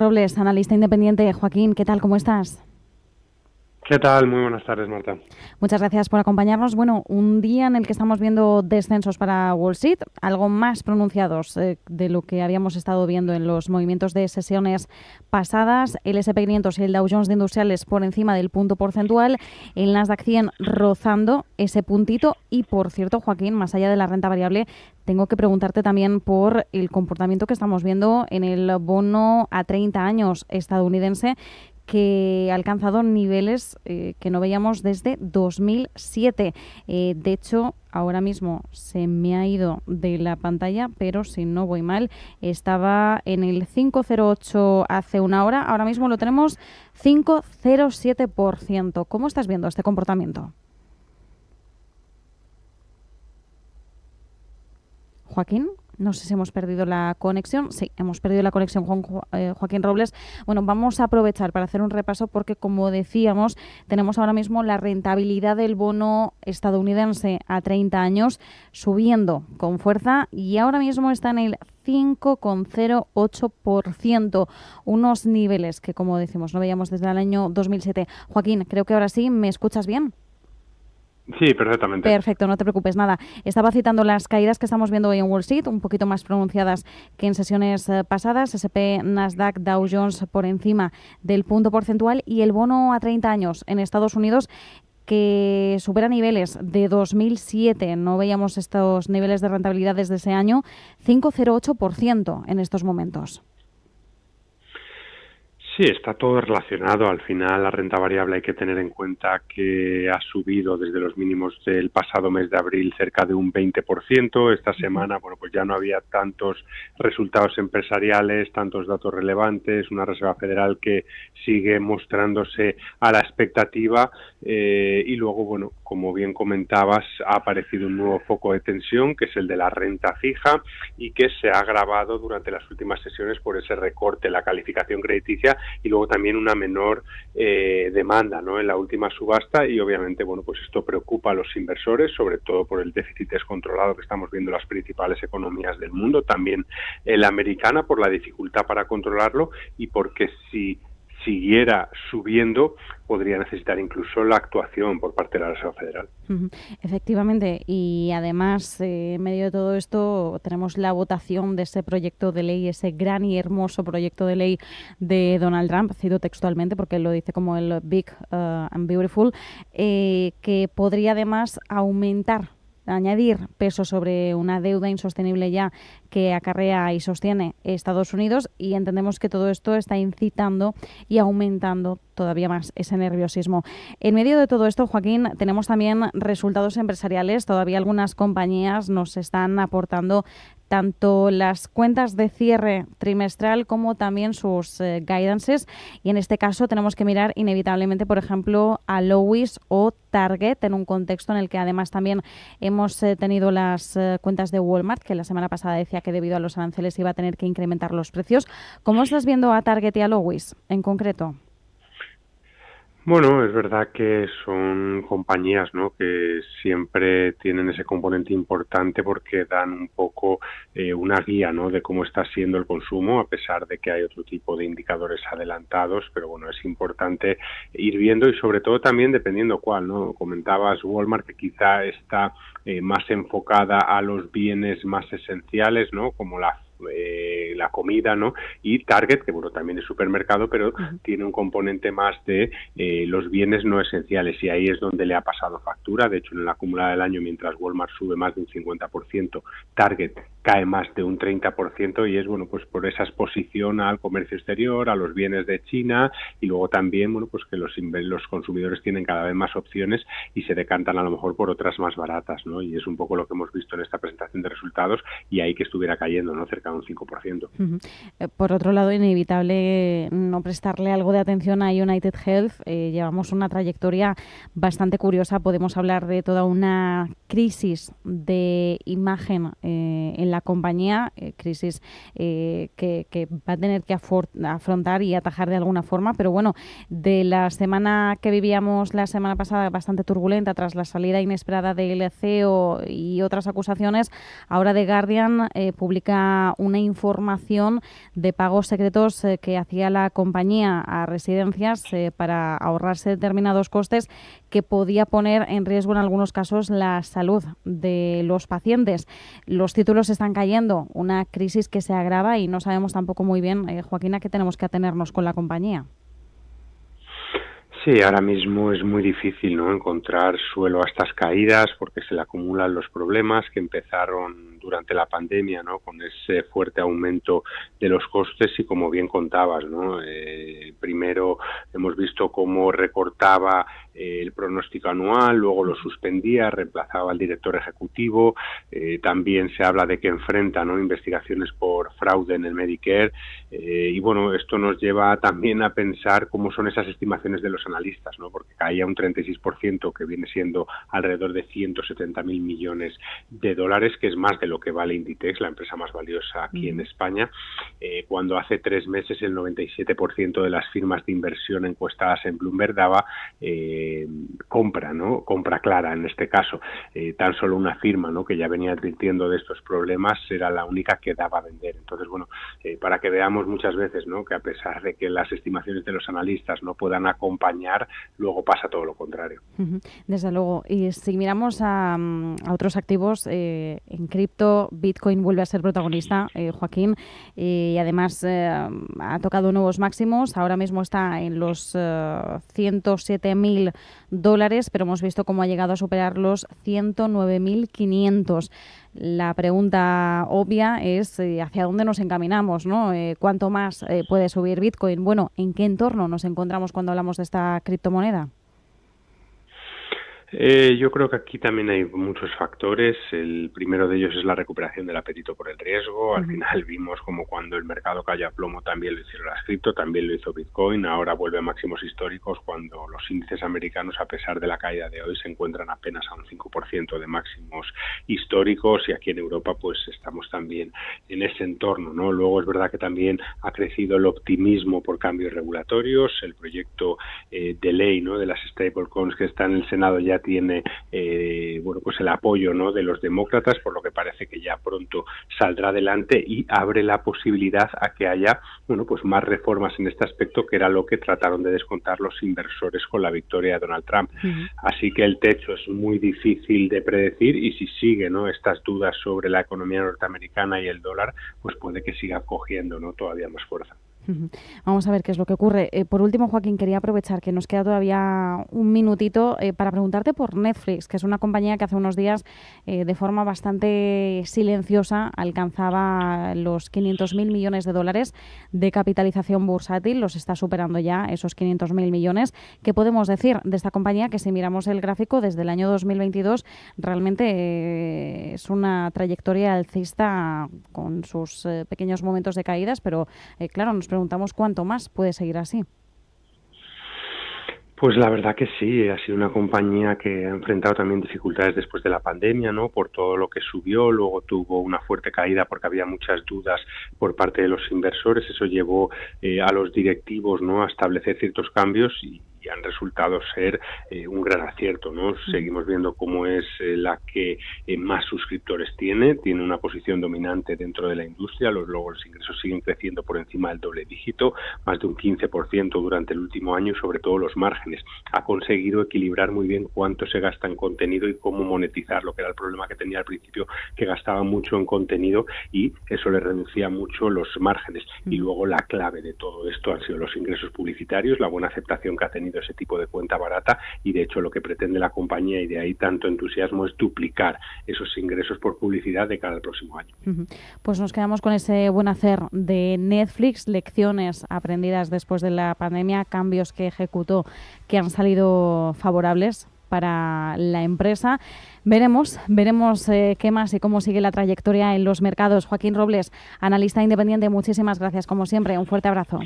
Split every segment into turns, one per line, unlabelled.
Robles, analista independiente. Joaquín, ¿qué tal? ¿Cómo estás?
¿Qué tal? Muy buenas tardes, Marta.
Muchas gracias por acompañarnos. Bueno, un día en el que estamos viendo descensos para Wall Street, algo más pronunciados de lo que habíamos estado viendo en los movimientos de sesiones pasadas. El S&P 500 y el Dow Jones de Industriales por encima del punto porcentual, el Nasdaq 100 rozando ese puntito. Y, por cierto, Joaquín, más allá de la renta variable, tengo que preguntarte también por el comportamiento que estamos viendo en el bono a 30 años estadounidense, que ha alcanzado niveles que no veíamos desde 2007. De hecho, ahora mismo se me ha ido de la pantalla, pero si no voy mal, estaba en el 5,08 hace una hora. Ahora mismo lo tenemos 5,07%. ¿Cómo estás viendo este comportamiento? Joaquín, no sé si hemos perdido la conexión. Sí, hemos perdido la conexión con Joaquín Robles. Bueno, vamos a aprovechar para hacer un repaso porque, como decíamos, tenemos ahora mismo la rentabilidad del bono estadounidense a 30 años subiendo con fuerza y ahora mismo está en el 5,08%, unos niveles que, como decimos, no veíamos desde el año 2007. Joaquín, creo que ahora sí, ¿me escuchas bien?
Sí, perfectamente.
Perfecto, no te preocupes, nada. Estaba citando las caídas que estamos viendo hoy en Wall Street, un poquito más pronunciadas que en sesiones pasadas. S&P, Nasdaq, Dow Jones por encima del punto porcentual y el bono a 30 años en Estados Unidos que supera niveles de 2007. No veíamos estos niveles de rentabilidad desde ese año. 5,08% en estos momentos.
Sí, está todo relacionado. Al final, la renta variable hay que tener en cuenta que ha subido desde los mínimos del pasado mes de abril cerca de un 20%. Esta semana, bueno, pues ya no había tantos resultados empresariales, tantos datos relevantes, una Reserva Federal que sigue mostrándose a la expectativa y luego, bueno, como bien comentabas, ha aparecido un nuevo foco de tensión, que es el de la renta fija y que se ha agravado durante las últimas sesiones por ese recorte en la calificación crediticia y luego también una menor demanda, ¿no?, en la última subasta y obviamente, bueno, pues esto preocupa a los inversores, sobre todo por el déficit descontrolado que estamos viendo en las principales economías del mundo, también la americana, por la dificultad para controlarlo y porque si siguiera subiendo podría necesitar incluso la actuación por parte de la Reserva Federal.
Efectivamente, y además en medio de todo esto tenemos la votación de ese proyecto de ley, ese gran y hermoso proyecto de ley de Donald Trump, cito textualmente porque él lo dice como el Big and Beautiful, que podría además añadir peso sobre una deuda insostenible ya que acarrea y sostiene Estados Unidos, y entendemos que todo esto está incitando y aumentando todavía más ese nerviosismo. En medio de todo esto, Joaquín, tenemos también resultados empresariales. Todavía algunas compañías nos están aportando tanto las cuentas de cierre trimestral como también sus guidances, y en este caso tenemos que mirar inevitablemente, por ejemplo, a Lowe's o Target, en un contexto en el que además también hemos tenido las cuentas de Walmart, que la semana pasada decía que debido a los aranceles iba a tener que incrementar los precios. ¿Cómo estás viendo a Target y a Lowe's en concreto?
Bueno, es verdad que son compañías, ¿no?, que siempre tienen ese componente importante porque dan un poco una guía, ¿no?, de cómo está siendo el consumo, a pesar de que hay otro tipo de indicadores adelantados, pero bueno, es importante ir viendo y sobre todo también dependiendo cuál, ¿no? Comentabas Walmart, que quizá está más enfocada a los bienes más esenciales, ¿no?, como la comida, ¿no? Y Target, que bueno, también es supermercado, pero tiene un componente más de los bienes no esenciales, y ahí es donde le ha pasado factura. De hecho, en la acumulada del año, mientras Walmart sube más de un 50%, Target cae más de un 30%, y es, bueno, pues por esa exposición al comercio exterior, a los bienes de China, y luego también, bueno, pues que los consumidores tienen cada vez más opciones y se decantan a lo mejor por otras más baratas, ¿no? Y es un poco lo que hemos visto en esta presentación de resultados, y ahí que estuviera cayendo, ¿no?, cerca de un 5%.
Por otro lado, inevitable no prestarle algo de atención a United Health. Llevamos una trayectoria bastante curiosa. Podemos hablar de toda una crisis de imagen en en la compañía, crisis que va a tener que afrontar y atajar de alguna forma, pero bueno, de la semana que vivíamos la semana pasada, bastante turbulenta tras la salida inesperada del CEO y otras acusaciones, ahora The Guardian publica una información de pagos secretos que hacía la compañía a residencias para ahorrarse determinados costes que podía poner en riesgo en algunos casos la salud de los pacientes. Los títulos están cayendo, una crisis que se agrava y no sabemos tampoco muy bien, Joaquín, a qué tenemos que atenernos con la compañía.
Sí, ahora mismo es muy difícil, ¿no?, encontrar suelo a estas caídas porque se le acumulan los problemas que empezaron durante la pandemia, ¿no?, con ese fuerte aumento de los costes y, como bien contabas, ¿no?, primero hemos visto cómo recortaba el pronóstico anual, luego lo suspendía, reemplazaba al director ejecutivo, también se habla de que enfrenta, ¿no?, investigaciones por fraude en el Medicare, y bueno, esto nos lleva también a pensar cómo son esas estimaciones de los analistas, ¿no?, porque caía un 36%, que viene siendo alrededor de 170.000 millones de dólares, que es más de lo que vale Inditex, la empresa más valiosa aquí en España, cuando hace 3 meses el 97% de las firmas de inversión encuestadas en Bloomberg daba compra, ¿no?, compra clara en este caso. Tan solo una firma, ¿no?, que ya venía advirtiendo de estos problemas era la única que daba a vender. Entonces, bueno, para que veamos muchas veces, ¿no?, que a pesar de que las estimaciones de los analistas no puedan acompañar, luego pasa todo lo contrario.
Desde luego. Y si miramos a otros activos, en cripto, Bitcoin vuelve a ser protagonista, Joaquín, y además ha tocado nuevos máximos. Ahora mismo está en los $107.000, pero hemos visto cómo ha llegado a superar los 109.500. La pregunta obvia es hacia dónde nos encaminamos, ¿no? ¿Cuánto más puede subir Bitcoin? Bueno, ¿en qué entorno nos encontramos cuando hablamos de esta criptomoneda?
Yo creo que aquí también hay muchos factores. El primero de ellos es la recuperación del apetito por el riesgo. Al final vimos como cuando el mercado cayó a plomo también lo hicieron las cripto, también lo hizo Bitcoin. Ahora vuelve a máximos históricos cuando los índices americanos, a pesar de la caída de hoy, se encuentran apenas a un 5% de máximos históricos, y aquí en Europa pues estamos también en ese entorno, ¿no? Luego es verdad que también ha crecido el optimismo por cambios regulatorios. El proyecto de ley, ¿no?, de las stablecoins que está en el Senado ya tiene bueno, pues el apoyo, ¿no?, de los demócratas, por lo que parece que ya pronto saldrá adelante y abre la posibilidad a que haya, bueno, pues más reformas en este aspecto, que era lo que trataron de descontar los inversores con la victoria de Donald Trump. Así que el techo es muy difícil de predecir, y si sigue, ¿no?, estas dudas sobre la economía norteamericana y el dólar, pues puede que siga cogiendo, ¿no?, todavía más fuerza.
Vamos a ver qué es lo que ocurre. Por último, Joaquín, quería aprovechar que nos queda todavía un minutito para preguntarte por Netflix, que es una compañía que hace unos días, de forma bastante silenciosa, alcanzaba los 500.000 millones de dólares de capitalización bursátil. Los está superando ya esos 500.000 millones. ¿Qué podemos decir de esta compañía que, si miramos el gráfico desde el año 2022, realmente es una trayectoria alcista con sus pequeños momentos de caídas, pero claro, nos preguntamos cuánto más puede seguir así?
Pues la verdad que sí, ha sido una compañía que ha enfrentado también dificultades después de la pandemia, ¿no?, por todo lo que subió. Luego tuvo una fuerte caída porque había muchas dudas por parte de los inversores. Eso llevó a los directivos, ¿no?, a establecer ciertos cambios y han resultado ser un gran acierto, ¿no? Seguimos viendo cómo es la que más suscriptores tiene una posición dominante dentro de la industria. Los ingresos siguen creciendo por encima del doble dígito, más de un 15% durante el último año, y sobre todo los márgenes. Ha conseguido equilibrar muy bien cuánto se gasta en contenido y cómo monetizar, lo que era el problema que tenía al principio, que gastaba mucho en contenido y eso le reducía mucho los márgenes. Y luego la clave de todo esto han sido los ingresos publicitarios, la buena aceptación que ha tenido ese tipo de cuenta barata, y de hecho lo que pretende la compañía, y de ahí tanto entusiasmo, es duplicar esos ingresos por publicidad de cara al próximo año.
Pues nos quedamos con ese buen hacer de Netflix, lecciones aprendidas después de la pandemia, cambios que ejecutó que han salido favorables para la empresa. Veremos qué más y cómo sigue la trayectoria en los mercados. Joaquín Robles, analista independiente, muchísimas gracias como siempre. Un fuerte abrazo.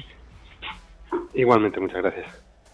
Igualmente, muchas gracias.